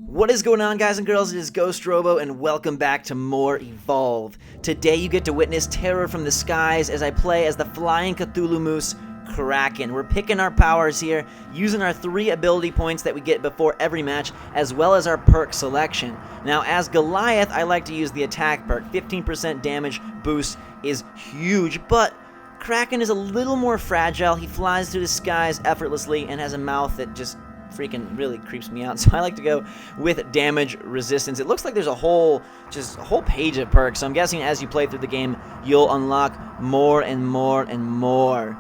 What is going on, guys and girls? It is Ghost Robo, and welcome back to more Evolve. Today you get to witness terror from the skies as I play as the flying Cthulhu Moose, Kraken. We're picking our powers here, using our 3 ability points that we get before every match, as well as our perk selection. Now, as Goliath, I like to use the attack perk. 15% damage boost is huge, but Kraken is a little more fragile. He flies through the skies effortlessly and has a mouth that just freaking really creeps me out, so I like to go with damage resistance. It looks like there's a whole page of perks, so I'm guessing as you play through the game, you'll unlock more and more and more.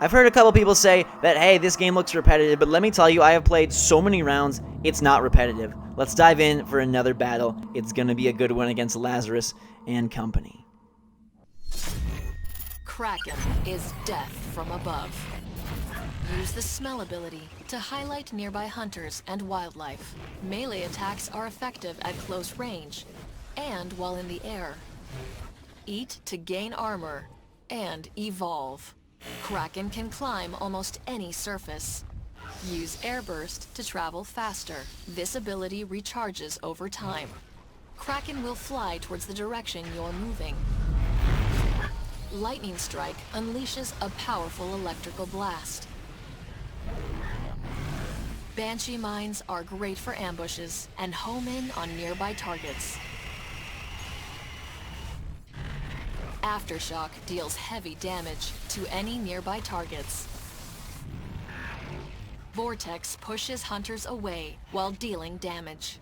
I've heard a couple people say that, hey, this game looks repetitive, but let me tell you, I have played so many rounds, it's not repetitive. Let's dive in for another battle. It's gonna be a good one against Lazarus and company. Kraken is death from above. Use the smell ability to highlight nearby hunters and wildlife. Melee attacks are effective at close range and while in the air. Eat to gain armor and evolve. Kraken can climb almost any surface. Use Airburst to travel faster. This ability recharges over time. Kraken will fly towards the direction you're moving. Lightning Strike unleashes a powerful electrical blast. Banshee mines are great for ambushes and home in on nearby targets. Aftershock deals heavy damage to any nearby targets. Vortex pushes hunters away while dealing damage.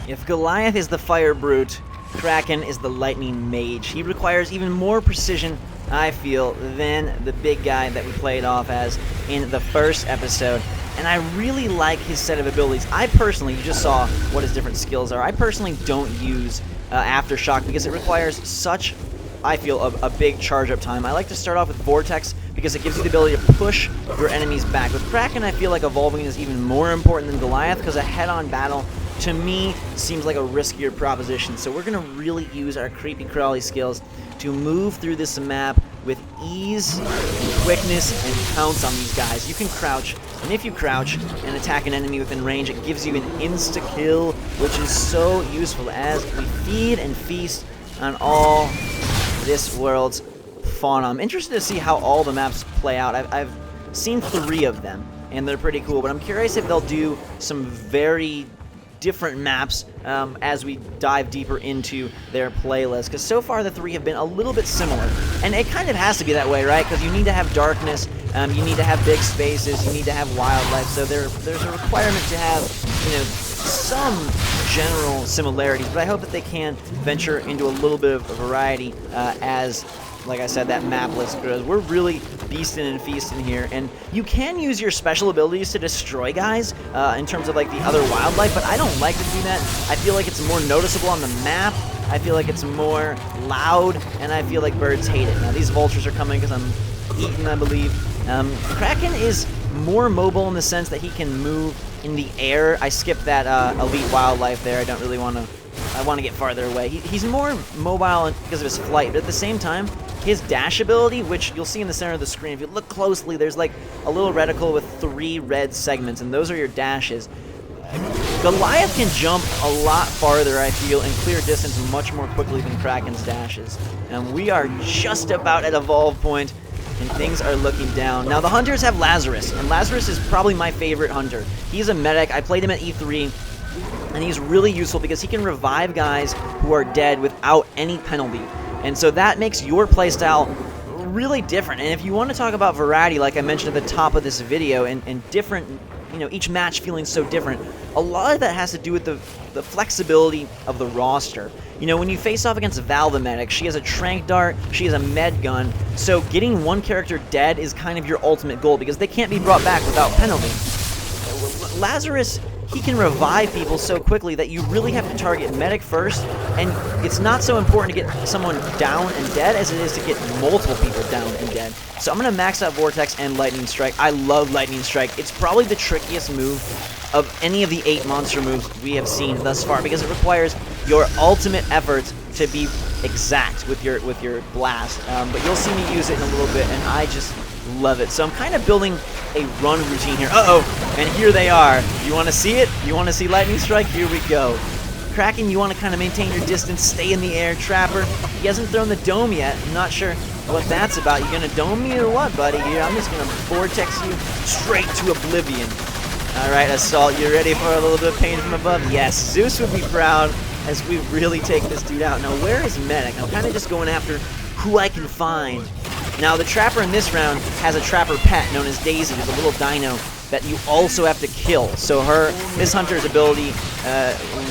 If Goliath is the fire brute, Kraken is the lightning mage. He requires even more precision, I feel, than the big guy that we played off as in the first episode. And I really like his set of abilities. I personally, you just saw what his different skills are. I personally don't use Aftershock because it requires such, I feel, a big charge up time. I like to start off with Vortex because it gives you the ability to push your enemies back. With Kraken, I feel like evolving is even more important than Goliath because a head-on battle, to me, seems like a riskier proposition. So we're going to really use our creepy crawly skills to move through this map with ease and quickness and pounce on these guys. You can crouch, and if you crouch and attack an enemy within range, it gives you an insta-kill, which is so useful as we feed and feast on all this world's fauna. I'm interested to see how all the maps play out. I've seen 3 of them, and they're pretty cool, but I'm curious if they'll do some very different maps as we dive deeper into their playlist, because so far the 3 have been a little bit similar, and it kind of has to be that way, right? Because you need to have darkness, you need to have big spaces, you need to have wildlife, so there's a requirement to have, some general similarities, but I hope that they can venture into a little bit of variety as, like I said, that map list grows. We're really beasting and feasting here, and you can use your special abilities to destroy guys in terms of like the other wildlife, but I don't like to do that. I feel like it's more noticeable on the map. I feel like it's more loud, and I feel like birds hate it. Now these vultures are coming because I'm eating, I believe. Kraken is more mobile in the sense that he can move in the air. I skipped that elite wildlife there. I don't really want to. I want to get farther away. He's more mobile because of his flight, but at the same time, his dash ability, which you'll see in the center of the screen, if you look closely, there's like a little reticle with 3 red segments, and those are your dashes. Goliath can jump a lot farther, I feel, and clear distance much more quickly than Kraken's dashes. And we are just about at evolve point, and things are looking down. Now, the hunters have Lazarus, and Lazarus is probably my favorite hunter. He's a medic. I played him at E3. And he's really useful because he can revive guys who are dead without any penalty. And so that makes your playstyle really different. And if you want to talk about variety, like I mentioned at the top of this video, and different, each match feeling so different, a lot of that has to do with the flexibility of the roster. When you face off against Val the medic, she has a trank dart, she has a med gun, so getting one character dead is kind of your ultimate goal because they can't be brought back without penalty. Lazarus, he can revive people so quickly that you really have to target medic first, and it's not so important to get someone down and dead as it is to get multiple people down and dead. So I'm going to max out Vortex and Lightning Strike. I love Lightning Strike. It's probably the trickiest move of any of the 8 monster moves we have seen thus far because it requires your ultimate effort to be exact with your blast. But you'll see me use it in a little bit, and I just love it. So I'm kind of building a run routine here. Uh-oh, and here they are. You want to see it? You want to see lightning strike? Here we go. Kraken, you want to kind of maintain your distance, stay in the air. Trapper, he hasn't thrown the dome yet. I'm not sure what that's about. You gonna dome me or what, buddy? Here, I'm just gonna vortex you straight to oblivion. All right, Assault, you ready for a little bit of pain from above? Yes, Zeus would be proud as we really take this dude out. Now, where is Medic? I'm kind of just going after who I can find. Now, the Trapper in this round has a Trapper pet known as Daisy, who's a little dino that you also have to kill. So this Hunter's ability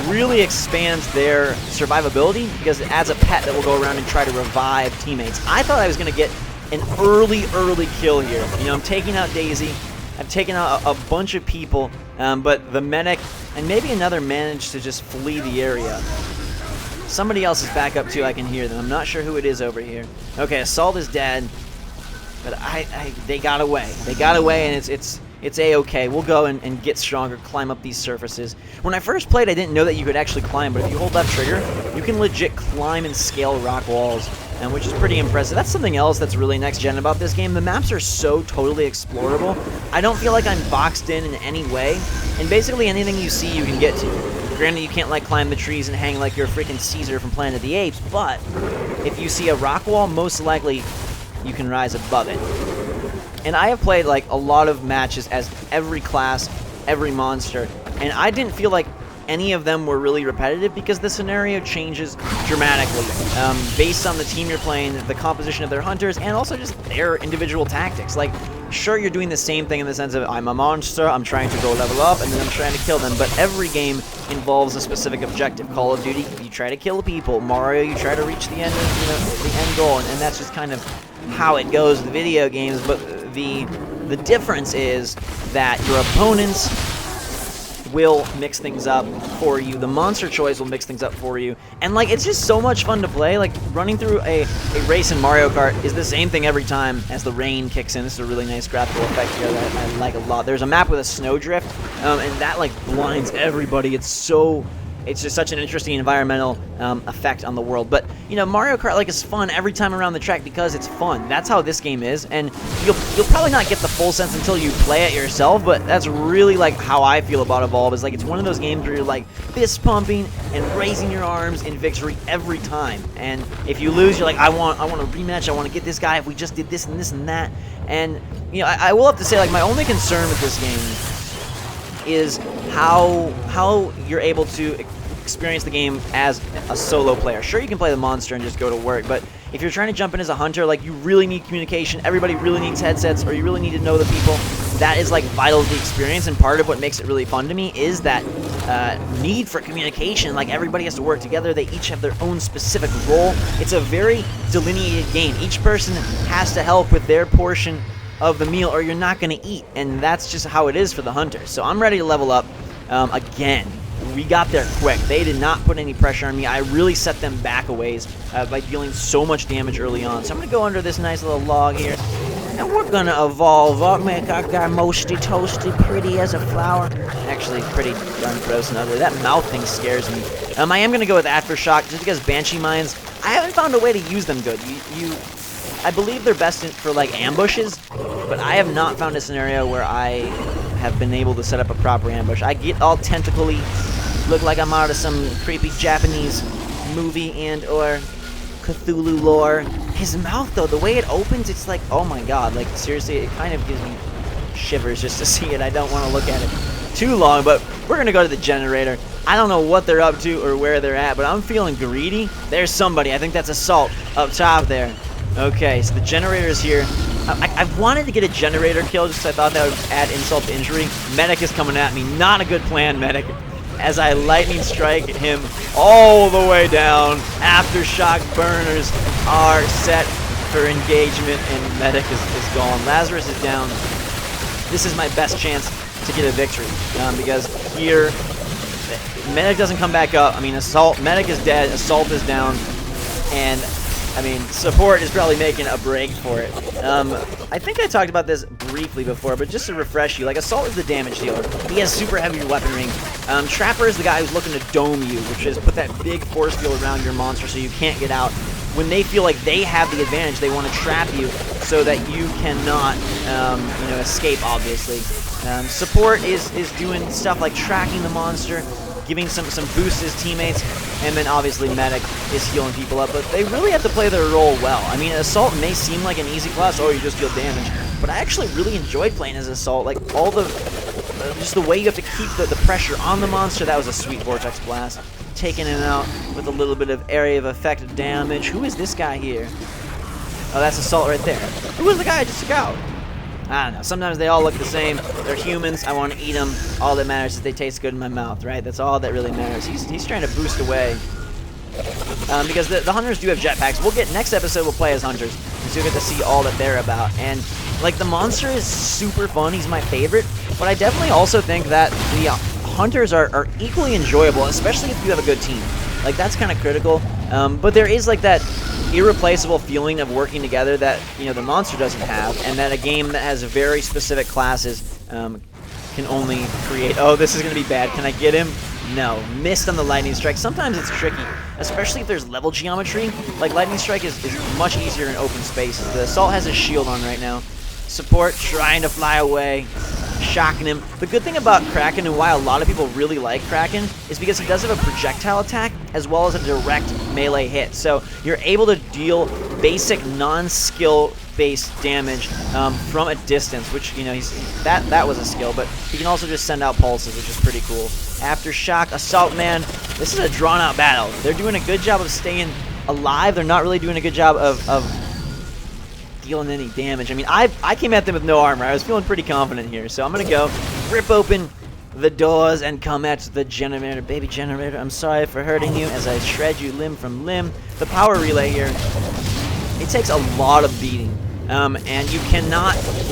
really expands their survivability because it adds a pet that will go around and try to revive teammates. I thought I was going to get an early kill here. You know, I'm taking out Daisy. I've taken out a bunch of people, but the Medic and maybe another managed to just flee the area. Somebody else is back up too. I can hear them. I'm not sure who it is over here. Okay, Assault is dead, but they got away. They got away, and it's a-okay. We'll go and get stronger, climb up these surfaces. When I first played, I didn't know that you could actually climb, but if you hold left trigger, you can legit climb and scale rock walls, which is pretty impressive. That's something else that's really next-gen about this game. The maps are so totally explorable. I don't feel like I'm boxed in any way, and basically anything you see you can get to. Granted, you can't, like, climb the trees and hang like you're freaking Caesar from Planet of the Apes, but if you see a rock wall, most likely you can rise above it. And I have played like a lot of matches as every class, every monster, and I didn't feel like any of them were really repetitive because the scenario changes dramatically based on the team you're playing, the composition of their hunters, and also just their individual tactics. Like, sure, you're doing the same thing in the sense of I'm a monster, I'm trying to go level up, and then I'm trying to kill them, but every game involves a specific objective. Call of Duty, you try to kill people. Mario, you try to reach the end, the end goal, and that's just kind of how it goes in the video games. But the difference is that your opponents will mix things up for you. The monster choice will mix things up for you. And, like, it's just so much fun to play. Like, running through a race in Mario Kart is the same thing every time as the rain kicks in. This is a really nice graphical effect here that I like a lot. There's a map with a snowdrift, and that, like, blinds everybody. It's just such an interesting environmental effect on the world. But, you know, Mario Kart, like, is fun every time around the track because it's fun. That's how this game is, and you'll probably not get the full sense until you play it yourself, but that's really, like, how I feel about Evolve. Is like, it's one of those games where you're, like, fist pumping and raising your arms in victory every time. And if you lose, you're like, I want a rematch, I want to get this guy if we just did this and this and that. And, you know, I will have to say, like, my only concern with this game is how you're able to experience the game as a solo player. Sure, you can play the monster and just go to work, but if you're trying to jump in as a hunter, like, you really need communication, everybody really needs headsets, or you really need to know the people. That is, like, vital to the experience, and part of what makes it really fun to me is that need for communication. Like, everybody has to work together, they each have their own specific role. It's a very delineated game. Each person has to help with their portion of the meal, or you're not going to eat, and that's just how it is for the hunters. So I'm ready to level up again. We got there quick. They did not put any pressure on me. I really set them back a ways by dealing so much damage early on. So I'm going to go under this nice little log here, and we're going to evolve up, make our guy mosty toasty, pretty as a flower. Actually, pretty darn gross and ugly. That mouth thing scares me. I am going to go with Aftershock just because Banshee Mines, I haven't found a way to use them good. I believe they're best for, like, ambushes, but I have not found a scenario where I have been able to set up a proper ambush. I get all tentacly, look like I'm out of some creepy Japanese movie and or Cthulhu lore. His mouth, though, the way it opens, it's like, oh my god, like, seriously, it kind of gives me shivers just to see it. I don't want to look at it too long, but we're going to go to the generator. I don't know what they're up to or where they're at, but I'm feeling greedy. There's somebody. I think that's Assault up top there. Okay, so the generator is here. I've wanted to get a generator kill just because I thought that would add insult to injury. Medic is coming at me. Not a good plan, Medic. As I lightning strike him all the way down. Aftershock burners are set for engagement, and Medic is gone. Lazarus is down. This is my best chance to get a victory because here Medic doesn't come back up. I mean, Medic is dead. Assault is down, and I mean, support is probably making a break for it. I think I talked about this briefly before, but just to refresh you, like, Assault is the damage dealer. He has super heavy weaponry. Trapper is the guy who's looking to dome you, which is put that big force field around your monster so you can't get out. when they feel like they have the advantage, they want to trap you so that you cannot, escape, obviously. Support is doing stuff like tracking the monster, giving some boosts to his teammates, and then obviously Medic is healing people up, but they really have to play their role well. I mean, Assault may seem like an easy class, you just deal damage, but I actually really enjoyed playing as Assault, like all the, just the way you have to keep the pressure on the monster. That was a sweet Vortex Blast. Taking him out with a little bit of area of effect damage. Who is this guy here? Oh, that's Assault right there. Who was the guy I just took out? I don't know. Sometimes they all look the same. They're humans. I want to eat them. All that matters is they taste good in my mouth, right? That's all that really matters. He's trying to boost away. Because the Hunters do have jetpacks. Next episode, we'll play as Hunters. And so you'll get to see all that they're about. And, like, the monster is super fun. He's my favorite. But I definitely also think that the Hunters are equally enjoyable, especially if you have a good team. Like, that's kind of critical. But there is, like, that irreplaceable feeling of working together that, the monster doesn't have, and that a game that has very specific classes can only create. Oh, this is going to be bad. Can I get him? No. Missed on the Lightning Strike. Sometimes it's tricky, especially if there's level geometry. Like, Lightning Strike is much easier in open spaces. The Assault has a shield on right now. Support trying to fly away, shocking him. The good thing about Kraken, and why a lot of people really like Kraken, is because he does have a projectile attack as well as a direct melee hit. So you're able to deal basic non-skill based damage from a distance, which, that was a skill, but he can also just send out pulses, which is pretty cool. Aftershock, Assault Man, this is a drawn out battle. They're doing a good job of staying alive. They're not really doing a good job of dealing any damage. I mean, I came at them with no armor. I was feeling pretty confident here, so I'm gonna go rip open the doors and come at the generator. Baby generator, I'm sorry for hurting you as I shred you limb from limb. The power relay here, it takes a lot of beating, and you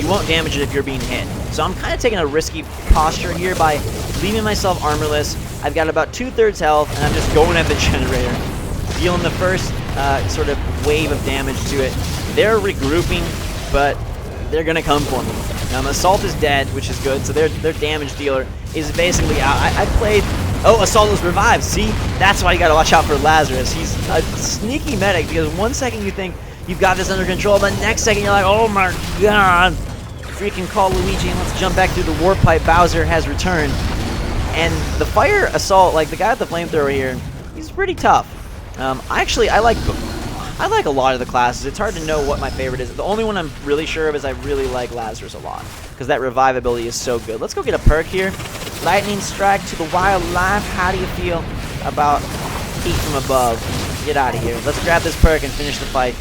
won't damage it if you're being hit. So I'm kind of taking a risky posture here by leaving myself armorless. I've got about 2/3 health, and I'm just going at the generator, dealing the first sort of wave of damage to it. They're regrouping, but they're going to come for me. Assault is dead, which is good, so their damage dealer is basically out. I played... Oh, Assault was revived. See? That's why you got to watch out for Lazarus. He's a sneaky medic, because one second you think you've got this under control, but next second you're like, oh my god, freaking call Luigi, and let's jump back through the warp pipe. Bowser has returned. And the Fire Assault, like the guy with the flamethrower here, he's pretty tough. I like a lot of the classes. It's hard to know what my favorite is. The only one I'm really sure of is I really like Lazarus a lot, because that revivability is so good. Let's go get a perk here. Lightning Strike to the wildlife. How do you feel about heat from above? Get out of here. Let's grab this perk and finish the fight.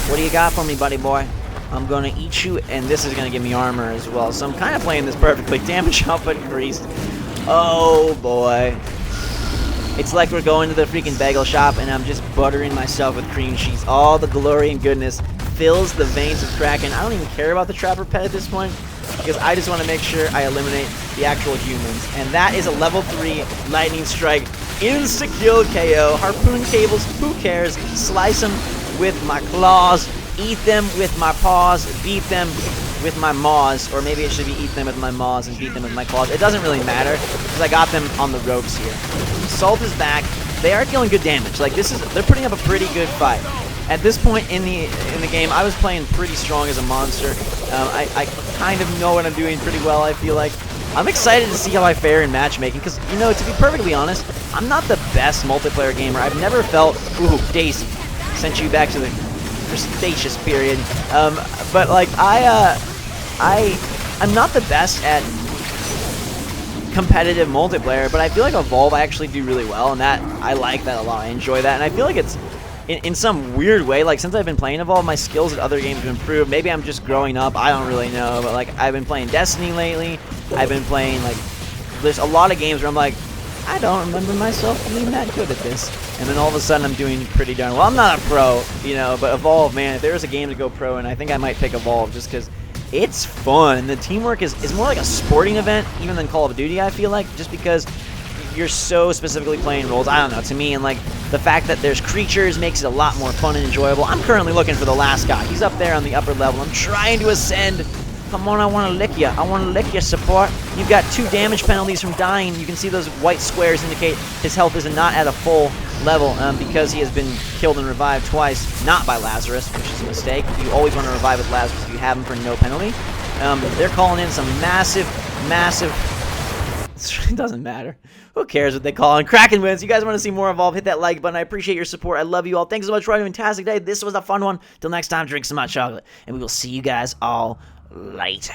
What do you got for me, buddy boy? I'm going to eat you, and this is going to give me armor as well. So I'm kind of playing this perfectly. Damage output increased. Oh, boy. It's like we're going to the freaking bagel shop, and I'm just buttering myself with cream cheese. All the glory and goodness fills the veins of Kraken. I don't even care about the Trapper Pet at this point, because I just want to make sure I eliminate the actual humans. And that is a level 3 Lightning Strike. Insta-kill KO. Harpoon cables, who cares? Slice them with my claws. Eat them with my paws. Beat them with my maws. Or maybe it should be eat them with my maws and beat them with my claws. It doesn't really matter, because I got them on the ropes here. Assault is back. They are dealing good damage. Like, they're putting up a pretty good fight. At this point in the game, I was playing pretty strong as a monster. I kind of know what I'm doing pretty well, I feel like. I'm excited to see how I fare in matchmaking, because, to be perfectly honest, I'm not the best multiplayer gamer. I've never felt... Ooh, Daisy. Sent you back to the Cretaceous period. But, like, I'm not the best at competitive multiplayer, but I feel like Evolve I actually do really well, and that I like that a lot. I enjoy that, and I feel like it's in some weird way, like, since I've been playing Evolve, my skills at other games have improved. Maybe I'm just growing up, I don't really know, but like, I've been playing Destiny lately. I've been playing, like, there's a lot of games where I'm like, I don't remember myself being that good at this, and then all of a sudden I'm doing pretty darn well. I'm not a pro, but Evolve, man, if there was a game to go pro, and I think I might pick Evolve just because it's fun. The teamwork is more like a sporting event even than Call of Duty, I feel like, just because you're so specifically playing roles. I don't know, to me, and like the fact that there's creatures makes it a lot more fun and enjoyable. I'm currently looking for the last guy. He's up there on the upper level. I'm trying to ascend. Come on, I want to lick you. I want to lick you, support. You've got 2 damage penalties from dying. You can see those white squares indicate his health is not at a full. level because he has been killed and revived twice, not by Lazarus, which is a mistake. You always want to revive with Lazarus if you have him for no penalty. They're calling in some massive... It doesn't matter. Who cares what they call? And Kraken wins. You guys want to see more Evolve? Hit that like button. I appreciate your support. I love you all. Thanks so much for having a fantastic day. This was a fun one. Till next time, drink some hot chocolate. And we will see you guys all later.